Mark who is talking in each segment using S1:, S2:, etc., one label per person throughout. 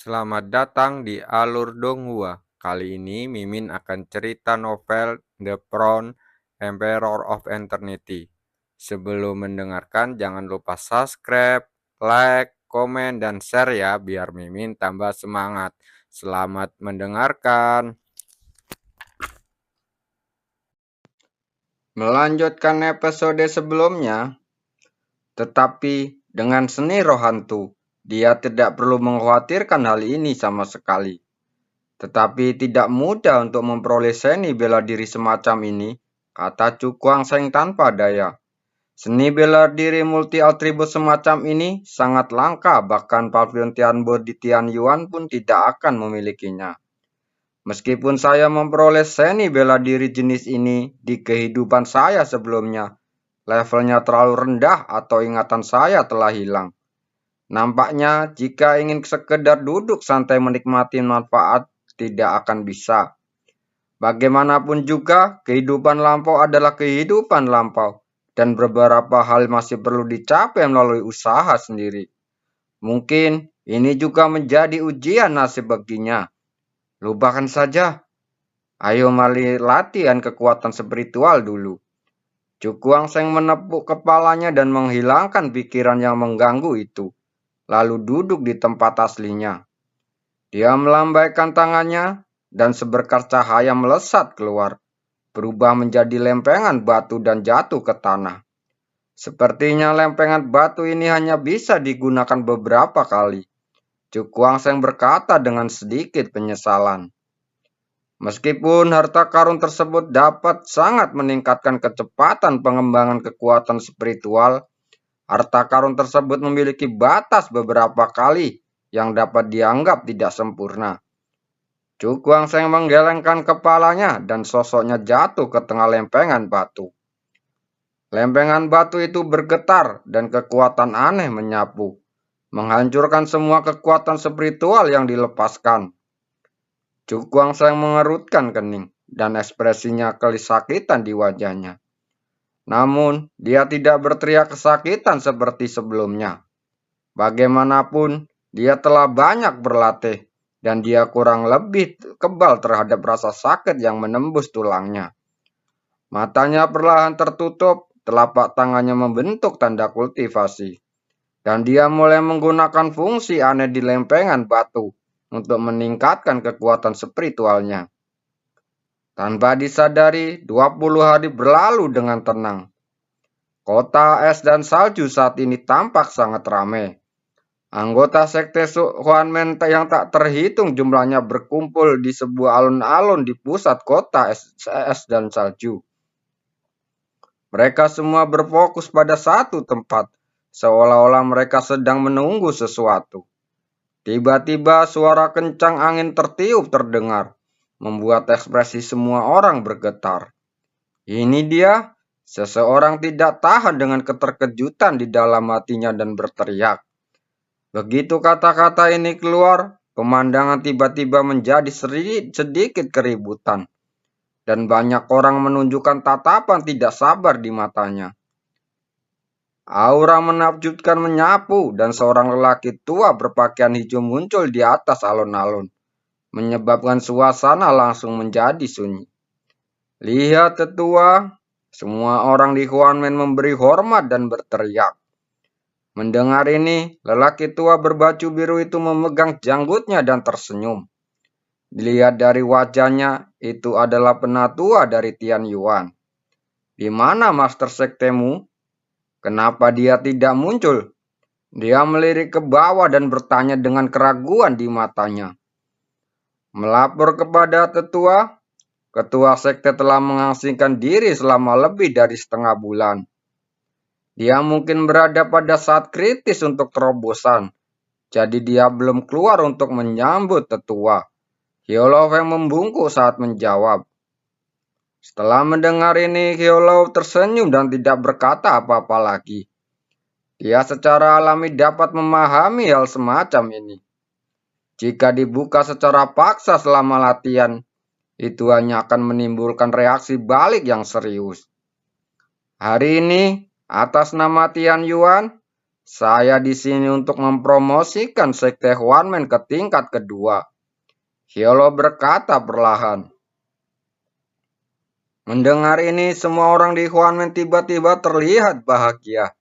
S1: Selamat datang di Alur Donghua. Kali ini Mimin akan cerita novel The Crown, Emperor of Eternity. Sebelum mendengarkan jangan lupa subscribe, like, komen, dan share ya biar Mimin tambah semangat. Selamat mendengarkan. Melanjutkan episode sebelumnya, tetapi dengan seni roh hantu, dia tidak perlu mengkhawatirkan hal ini sama sekali. Tetapi tidak mudah untuk memperoleh seni bela diri semacam ini, kata Chu Guangsheng tanpa daya. Seni bela diri multi atribut semacam ini sangat langka, bahkan Pavilion Tianbo di Tianyuan pun tidak akan memilikinya. Meskipun saya memperoleh seni bela diri jenis ini di kehidupan saya sebelumnya, levelnya terlalu rendah atau ingatan saya telah hilang. Nampaknya jika ingin sekedar duduk santai menikmati manfaat, tidak akan bisa. Bagaimanapun juga, kehidupan lampau adalah kehidupan lampau, dan beberapa hal masih perlu dicapai melalui usaha sendiri. Mungkin ini juga menjadi ujian nasib baginya. Lupakan saja. Ayo mari latihan kekuatan spiritual dulu. Chu Guangsheng menepuk kepalanya dan menghilangkan pikiran yang mengganggu itu, lalu duduk di tempat aslinya. Dia melambaikan tangannya, dan seberkas cahaya melesat keluar, berubah menjadi lempengan batu dan jatuh ke tanah. Sepertinya lempengan batu ini hanya bisa digunakan beberapa kali. Chu Guangsheng berkata dengan sedikit penyesalan. Meskipun harta karun tersebut dapat sangat meningkatkan kecepatan pengembangan kekuatan spiritual, harta karun tersebut memiliki batas beberapa kali yang dapat dianggap tidak sempurna. Chu Guangsheng menggelengkan kepalanya dan sosoknya jatuh ke tengah lempengan batu. Lempengan batu itu bergetar dan kekuatan aneh menyapu, menghancurkan semua kekuatan spiritual yang dilepaskan. Chu Guangsheng mengerutkan kening dan ekspresinya kesakitan di wajahnya. Namun, dia tidak berteriak kesakitan seperti sebelumnya. Bagaimanapun, dia telah banyak berlatih dan dia kurang lebih kebal terhadap rasa sakit yang menembus tulangnya. Matanya perlahan tertutup, telapak tangannya membentuk tanda kultivasi, dan dia mulai menggunakan fungsi aneh di lempengan batu untuk meningkatkan kekuatan spiritualnya. Tanpa disadari, 20 hari berlalu dengan tenang. Kota es dan salju saat ini tampak sangat ramai. Anggota sekte Huanmen yang tak terhitung jumlahnya berkumpul di sebuah alun-alun di pusat kota es dan salju. Mereka semua berfokus pada satu tempat, seolah-olah mereka sedang menunggu sesuatu. Tiba-tiba suara kencang angin tertiup terdengar, membuat ekspresi semua orang bergetar. Ini dia, seseorang tidak tahan dengan keterkejutan di dalam hatinya dan berteriak. Begitu kata-kata ini keluar, pemandangan tiba-tiba menjadi sedikit keributan, dan banyak orang menunjukkan tatapan tidak sabar di matanya. Aura menakjubkan menyapu, dan seorang lelaki tua berpakaian hijau muncul di atas alun-alun, menyebabkan suasana langsung menjadi sunyi. Lihat tetua, semua orang di Huanmen memberi hormat dan berteriak. Mendengar ini, lelaki tua berbaju biru itu memegang janggutnya dan tersenyum. Dilihat dari wajahnya, itu adalah penatua dari Tianyuan. Di mana master sektemu? Kenapa dia tidak muncul? Dia melirik ke bawah dan bertanya dengan keraguan di matanya. Melapor kepada tetua, ketua sekte telah mengasingkan diri selama lebih dari setengah bulan. Dia mungkin berada pada saat kritis untuk terobosan, jadi dia belum keluar untuk menyambut tetua. Hyolov yang membungkuk saat menjawab. Setelah mendengar ini, Hyolov tersenyum dan tidak berkata apa-apa lagi. Dia secara alami dapat memahami hal semacam ini. Jika dibuka secara paksa selama latihan, itu hanya akan menimbulkan reaksi balik yang serius. Hari ini, atas nama Tianyuan, Saya di sini untuk mempromosikan sekte Huanmen ke tingkat kedua. Hyolo berkata perlahan. Mendengar ini, semua orang di Huanmen tiba-tiba terlihat bahagia.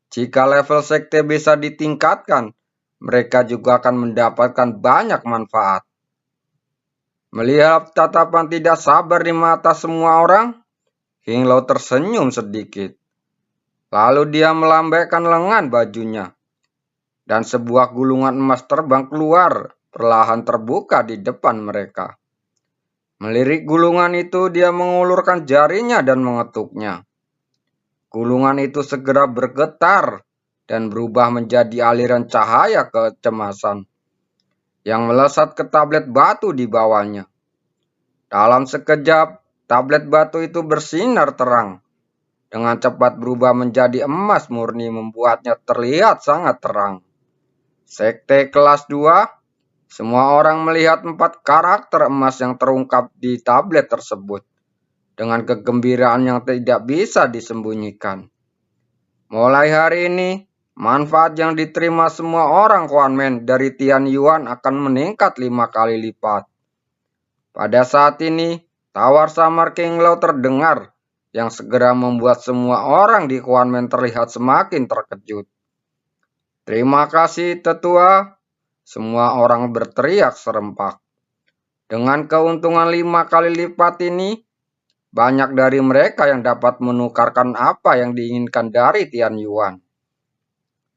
S1: Jika level sekte bisa ditingkatkan, mereka juga akan mendapatkan banyak manfaat. Melihat tatapan tidak sabar di mata semua orang, Qinglau tersenyum sedikit. Lalu dia melambaikan lengan bajunya, dan sebuah gulungan emas terbang keluar, perlahan terbuka di depan mereka. Melirik gulungan itu, dia mengulurkan jarinya dan mengetuknya. Gulungan itu segera bergetar dan berubah menjadi aliran cahaya kecemasan yang melesat ke tablet batu di bawahnya. Dalam sekejap, tablet batu itu bersinar terang. Dengan cepat berubah menjadi emas murni, membuatnya terlihat sangat terang. Sekte kelas 2, semua orang melihat 4 karakter emas yang terungkap di tablet tersebut dengan kegembiraan yang tidak bisa disembunyikan. Mulai hari ini, manfaat yang diterima semua orang Huanmen dari Tian Yuan akan meningkat 5 kali lipat. Pada saat ini, tawar samar Qinglau terdengar yang segera membuat semua orang di Huanmen terlihat semakin terkejut. Terima kasih, Tetua. Semua orang berteriak serempak. Dengan keuntungan 5 kali lipat ini, banyak dari mereka yang dapat menukarkan apa yang diinginkan dari Tian Yuan.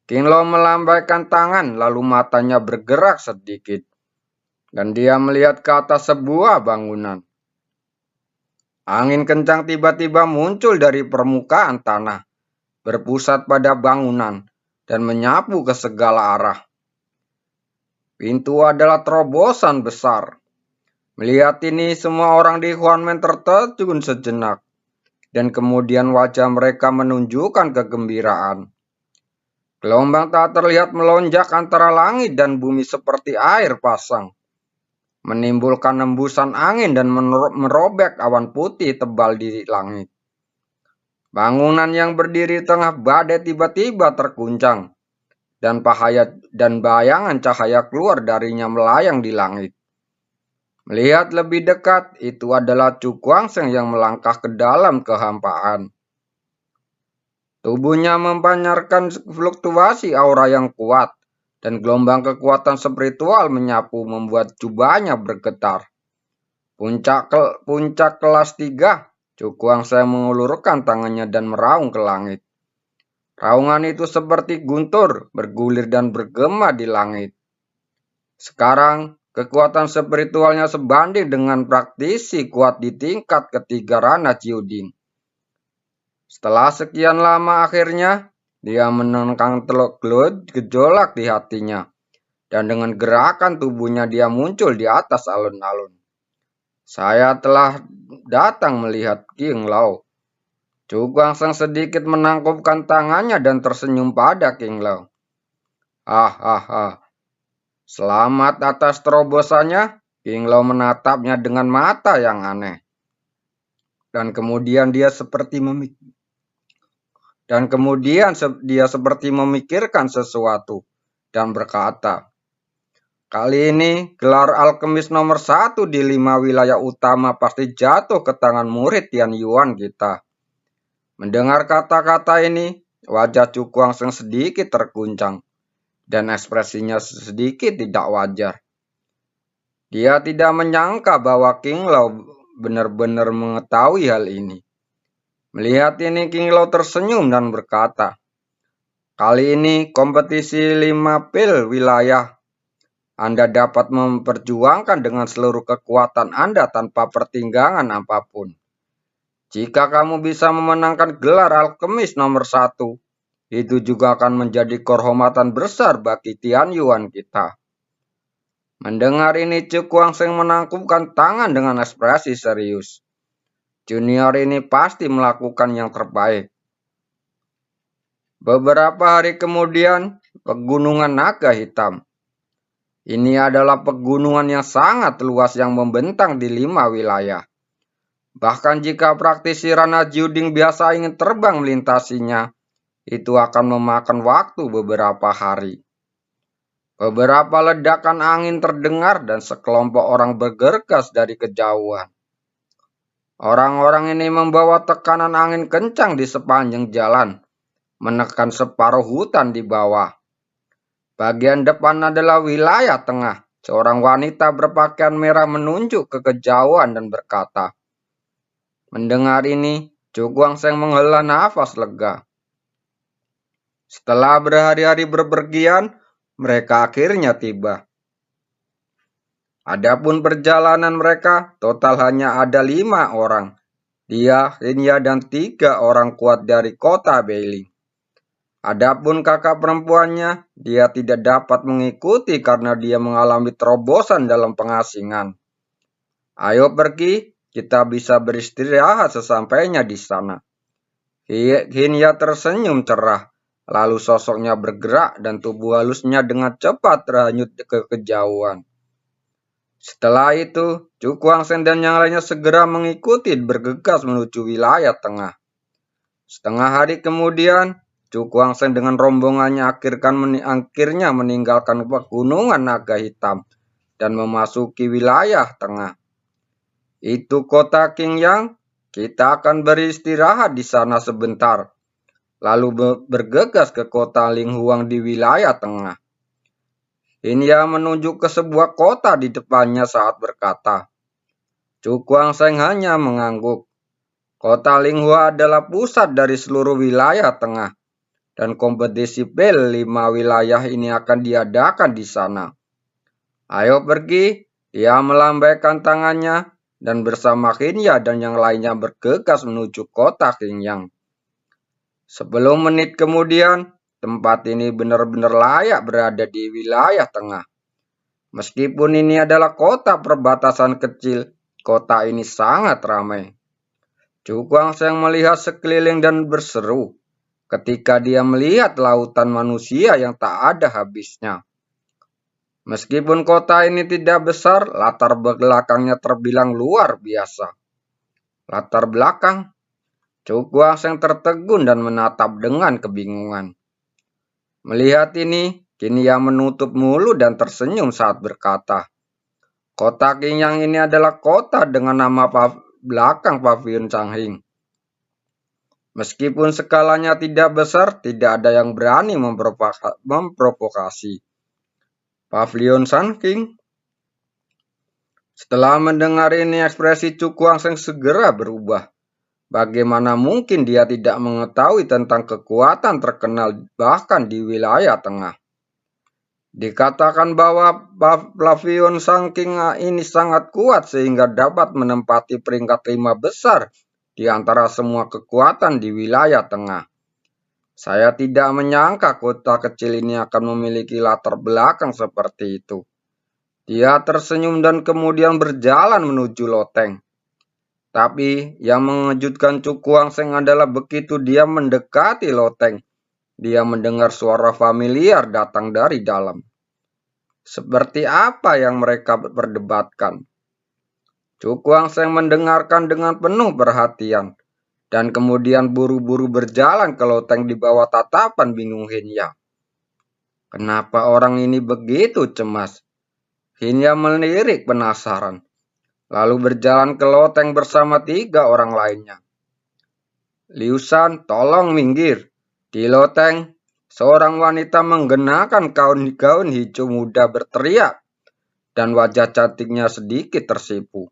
S1: Qinglau melambaikan tangan, lalu matanya bergerak sedikit. Dan dia melihat ke atas sebuah bangunan. Angin kencang tiba-tiba muncul dari permukaan tanah, berpusat pada bangunan, dan menyapu ke segala arah. Pintu adalah terobosan besar. Melihat ini, semua orang di Huanmen tertegun sejenak, dan kemudian wajah mereka menunjukkan kegembiraan. Gelombang tak terlihat melonjak antara langit dan bumi seperti air pasang, menimbulkan hembusan angin dan merobek awan putih tebal di langit. Bangunan yang berdiri tengah badai tiba-tiba terguncang, dan bayangan cahaya keluar darinya melayang di langit. Melihat lebih dekat, itu adalah Chu Guangsheng yang melangkah ke dalam kehampaan. Tubuhnya memancarkan fluktuasi aura yang kuat, dan gelombang kekuatan spiritual menyapu membuat jubahnya bergetar. Puncak kelas 3, Chu Guangsheng mengulurkan tangannya dan meraung ke langit. Raungan itu seperti guntur, bergulir dan bergema di langit. Sekarang, kekuatan spiritualnya sebanding dengan praktisi kuat di tingkat ketiga Rana Jiuding. Setelah sekian lama akhirnya, dia menenangkan gejolak di hatinya. Dan dengan gerakan tubuhnya dia muncul di atas alun-alun. Saya telah datang melihat Qinglau. Chu Guangsheng sedikit menangkupkan tangannya dan tersenyum pada Qinglau. Selamat atas terobosannya. Qinglau menatapnya dengan mata yang aneh. Dan kemudian dia seperti memikirkan sesuatu dan berkata, kali ini gelar alkemis nomor 1 di 5 wilayah utama pasti jatuh ke tangan murid Tian Yuan kita. Mendengar kata-kata ini, wajah Chu Guangsheng sedikit terguncang dan ekspresinya sedikit tidak wajar. Dia tidak menyangka bahwa Qinglau benar-benar mengetahui hal ini. Melihat ini, Qinglau tersenyum dan berkata, kali ini kompetisi 5 pil wilayah. Anda dapat memperjuangkan dengan seluruh kekuatan Anda tanpa pertimbangan apapun. Jika kamu bisa memenangkan gelar alkemis nomor 1, itu juga akan menjadi kehormatan besar bagi Tian Yuan kita. Mendengar ini, Chu Guangsheng menangkupkan tangan dengan ekspresi serius. Junior ini pasti melakukan yang terbaik. Beberapa hari kemudian, Pegunungan Naga Hitam. Ini adalah pegunungan yang sangat luas yang membentang di 5 wilayah. Bahkan jika praktisi Rana Jiuding biasa ingin terbang melintasinya, itu akan memakan waktu beberapa hari. Beberapa ledakan angin terdengar dan sekelompok orang bergegas dari kejauhan. Orang-orang ini membawa tekanan angin kencang di sepanjang jalan, menekan separuh hutan di bawah. Bagian depan adalah wilayah tengah. Seorang wanita berpakaian merah menunjuk ke kejauhan dan berkata, mendengar ini, Chu Guangsheng menghela nafas lega. Setelah berhari-hari berpergian, mereka akhirnya tiba. Adapun perjalanan mereka, total hanya ada 5 orang. Dia, Hinya, dan 3 orang kuat dari kota Beiling. Adapun kakak perempuannya, dia tidak dapat mengikuti karena dia mengalami terobosan dalam pengasingan. Ayo pergi, kita bisa beristirahat sesampainya di sana. Hinya tersenyum cerah, lalu sosoknya bergerak dan tubuh halusnya dengan cepat terhanyut ke kejauhan. Setelah itu, Chu Guangsheng dan yang lainnya segera mengikuti bergegas menuju wilayah tengah. Setengah hari kemudian, Chu Guangsheng dengan rombongannya akhirnya meninggalkan pegunungan Naga Hitam dan memasuki wilayah tengah. Itu kota Qingyang, kita akan beristirahat di sana sebentar, lalu bergegas ke kota Linghuang di wilayah tengah. Hinya menunjuk ke sebuah kota di depannya saat berkata. Chu Guangsheng hanya mengangguk. Kota Linghua adalah pusat dari seluruh wilayah tengah, dan kompetisi PEL 5 wilayah ini akan diadakan di sana. Ayo pergi, dia melambaikan tangannya, dan bersama Hinya dan yang lainnya bergegas menuju kota Qingyang. 10 menit kemudian, tempat ini benar-benar layak berada di wilayah tengah. Meskipun ini adalah kota perbatasan kecil, kota ini sangat ramai. Chu Guangsheng melihat sekeliling dan berseru ketika dia melihat lautan manusia yang tak ada habisnya. Meskipun kota ini tidak besar, latar belakangnya terbilang luar biasa. Latar belakang? Chu Guangsheng tertegun dan menatap dengan kebingungan. Melihat ini, kini ia menutup mulut dan tersenyum saat berkata, kota Qingyang ini adalah kota dengan nama belakang Pavilion Changhing. Meskipun skalanya tidak besar, tidak ada yang berani memprovokasi. Pavilion Changhing. Setelah mendengar ini, ekspresi Chu Guangsheng segera berubah. Bagaimana mungkin dia tidak mengetahui tentang kekuatan terkenal bahkan di wilayah tengah? Dikatakan bahwa Pavilion Changhing ini sangat kuat sehingga dapat menempati peringkat 5 besar di antara semua kekuatan di wilayah tengah. Saya tidak menyangka kota kecil ini akan memiliki latar belakang seperti itu. Dia tersenyum dan kemudian berjalan menuju loteng. Tapi yang mengejutkan Chu Guangsheng adalah begitu dia mendekati loteng, dia mendengar suara familiar datang dari dalam. Seperti apa yang mereka perdebatkan? Chu Guangsheng mendengarkan dengan penuh perhatian, dan kemudian buru-buru berjalan ke loteng di bawah tatapan bingung Hinya. Kenapa orang ini begitu cemas? Hinya melirik penasaran, lalu berjalan ke loteng bersama 3 orang lainnya. Liu Shan, tolong minggir. Di loteng, seorang wanita menggenakan gaun hijau muda berteriak, dan wajah cantiknya sedikit tersipu.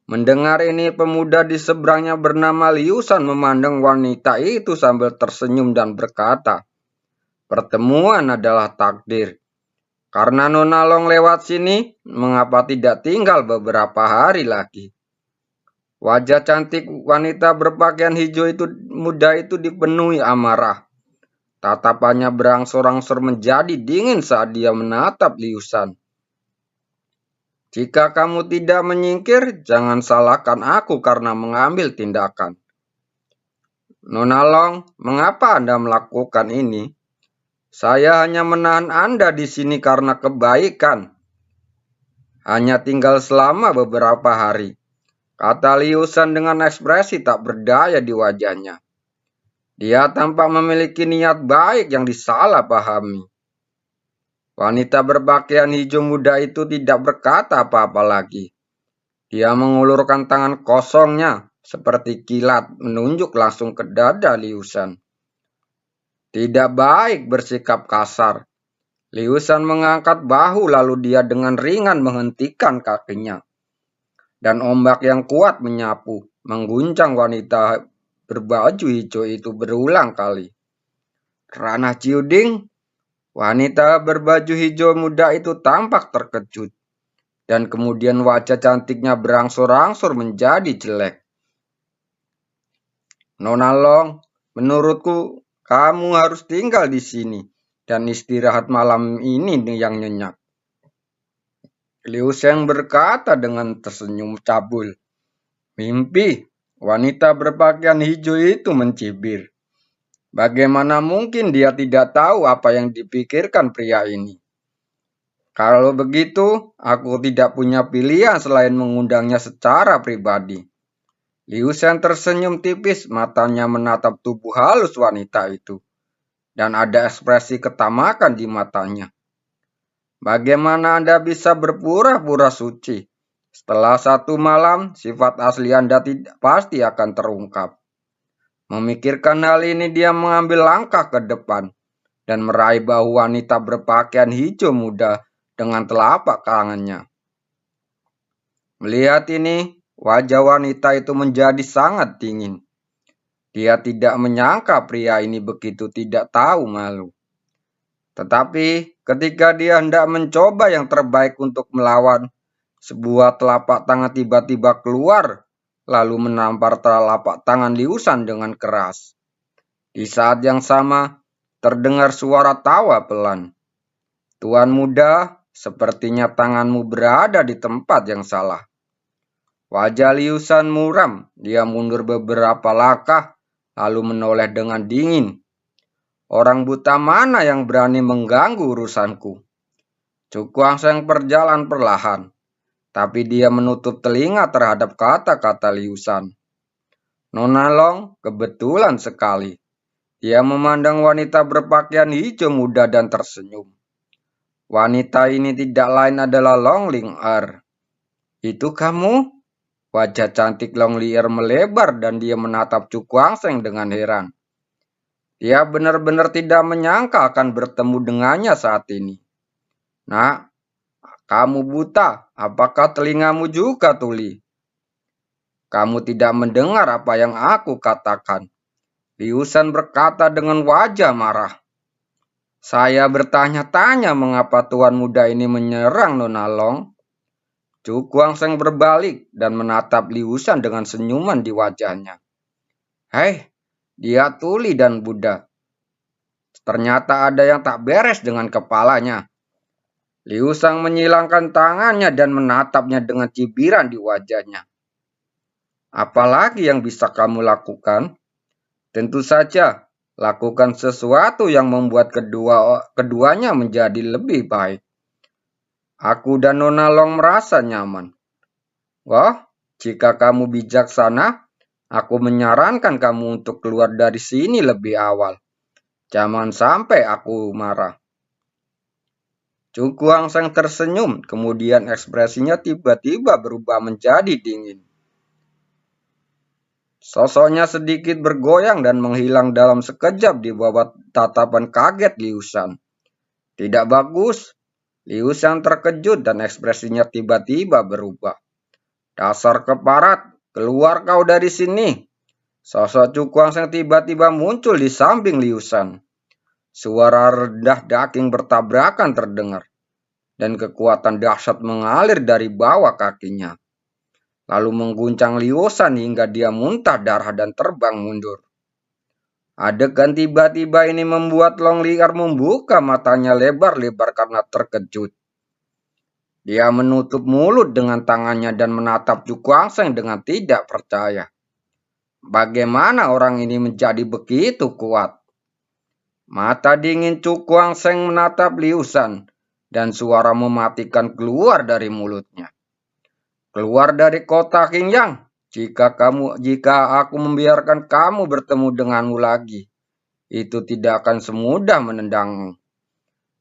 S1: Mendengar ini, pemuda di seberangnya bernama Liu Shan memandang wanita itu sambil tersenyum dan berkata, pertemuan adalah takdir. Karena Nona Long lewat sini, mengapa tidak tinggal beberapa hari lagi? Wajah cantik wanita berpakaian hijau muda itu dipenuhi amarah. Tatapannya berangsur-angsur menjadi dingin saat dia menatap Liu Shan. Jika kamu tidak menyingkir, jangan salahkan aku karena mengambil tindakan. Nona Long, mengapa Anda melakukan ini? Saya hanya menahan Anda di sini karena kebaikan. Hanya tinggal selama beberapa hari, kata Liu Shan dengan ekspresi tak berdaya di wajahnya. Dia tampak memiliki niat baik yang disalahpahami. Wanita berpakaian hijau muda itu tidak berkata apa-apa lagi. Dia mengulurkan tangan kosongnya seperti kilat menunjuk langsung ke dada Liu Shan. Tidak baik bersikap kasar. Liu Shan mengangkat bahu lalu dia dengan ringan menghentikan kakinya. Dan ombak yang kuat menyapu, mengguncang wanita berbaju hijau itu berulang kali. Ranah Ciuding, wanita berbaju hijau muda itu tampak terkejut. Dan kemudian wajah cantiknya berangsur-angsur menjadi jelek. Nona Long, menurutku kamu harus tinggal di sini dan istirahat malam ini yang nyenyak. Liu Sheng berkata dengan tersenyum cabul. Mimpi, wanita berpakaian hijau itu mencibir. Bagaimana mungkin dia tidak tahu apa yang dipikirkan pria ini? Kalau begitu, aku tidak punya pilihan selain mengundangnya secara pribadi. Liu Shan tersenyum tipis, matanya menatap tubuh halus wanita itu. Dan ada ekspresi ketamakan di matanya. Bagaimana Anda bisa berpura-pura suci? Setelah satu malam, sifat asli Anda pasti akan terungkap. Memikirkan hal ini, dia mengambil langkah ke depan dan meraih bahu wanita berpakaian hijau muda dengan telapak tangannya. Melihat ini, wajah wanita itu menjadi sangat dingin. Dia tidak menyangka pria ini begitu tidak tahu malu. Tetapi ketika dia hendak mencoba yang terbaik untuk melawan, sebuah telapak tangan tiba-tiba keluar, lalu menampar telapak tangan Liu Shan dengan keras. Di saat yang sama, terdengar suara tawa pelan. Tuan muda, sepertinya tanganmu berada di tempat yang salah. Wajah Liu Shan muram, dia mundur beberapa langkah, lalu menoleh dengan dingin. Orang buta mana yang berani mengganggu urusanku? Cukuang Seng berjalan perlahan, tapi dia menutup telinga terhadap kata-kata Liu Shan. Nona Long, kebetulan sekali. Dia memandang wanita berpakaian hijau muda dan tersenyum. Wanita ini tidak lain adalah Long Ling Er. Itu kamu? Wajah cantik Long Ling Er melebar dan dia menatap Cukuang Seng dengan heran. Dia benar-benar tidak menyangka akan bertemu dengannya saat ini. Nak, kamu buta, apakah telingamu juga tuli? Kamu tidak mendengar apa yang aku katakan. Liu Shan berkata dengan wajah marah. Saya bertanya-tanya mengapa tuan muda ini menyerang Nona Long. Cukuang Seng berbalik dan menatap Liu Shan dengan senyuman di wajahnya. Hei, dia tuli dan buta. Ternyata ada yang tak beres dengan kepalanya. Liu Shan menyilangkan tangannya dan menatapnya dengan cibiran di wajahnya. Apalagi yang bisa kamu lakukan? Tentu saja, lakukan sesuatu yang membuat keduanya menjadi lebih baik. Aku dan Nona Long merasa nyaman. Wah, jika kamu bijaksana, aku menyarankan kamu untuk keluar dari sini lebih awal. Jangan sampai aku marah. Cukuang Seng tersenyum, kemudian ekspresinya tiba-tiba berubah menjadi dingin. Sosoknya sedikit bergoyang dan menghilang dalam sekejap di bawah tatapan kaget Liu Shan. Tidak bagus. Liu Shan terkejut dan ekspresinya tiba-tiba berubah. Dasar keparat, keluar kau dari sini. Sosok Cukuang Seng tiba-tiba muncul di samping Liu Shan. Suara rendah daging bertabrakan terdengar, dan kekuatan dahsyat mengalir dari bawah kakinya. Lalu mengguncang Liu Shan hingga dia muntah darah dan terbang mundur. Adegan tiba-tiba ini membuat Long Ling Er membuka matanya lebar-lebar karena terkejut. Dia menutup mulut dengan tangannya dan menatap Cukuang Seng dengan tidak percaya. Bagaimana orang ini menjadi begitu kuat? Mata dingin Cukuang Seng menatap Liu Shan dan suara mematikan keluar dari mulutnya. Keluar dari kota Qingyang. Jika aku membiarkan kamu bertemu denganmu lagi, itu tidak akan semudah menendangmu.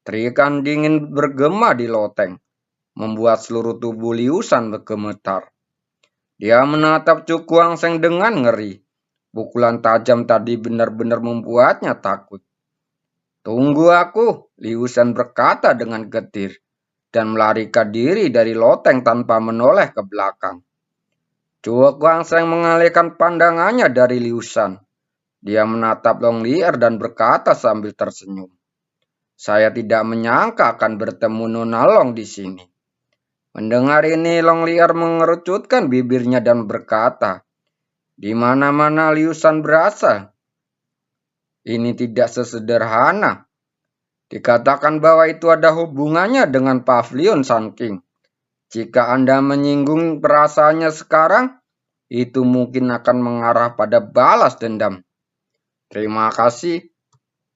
S1: Teriakan dingin bergema di loteng, membuat seluruh tubuh Liu Shan bergemetar. Dia menatap Chu Guangzheng dengan ngeri. Pukulan tajam tadi benar-benar membuatnya takut. Tunggu aku, Liu Shan berkata dengan getir, dan melarikan diri dari loteng tanpa menoleh ke belakang. Chu Guangzheng mengalihkan pandangannya dari Liu Shan. Dia menatap Long Lier dan berkata sambil tersenyum, "Saya tidak menyangka akan bertemu Nona Long di sini." Mendengar ini, Long Lier mengerucutkan bibirnya dan berkata, "Di mana-mana Liu Shan berasa. Ini tidak sesederhana. Dikatakan bahwa itu ada hubungannya dengan Pavilion Sun King. Jika Anda menyinggung perasaannya sekarang, itu mungkin akan mengarah pada balas dendam. Terima kasih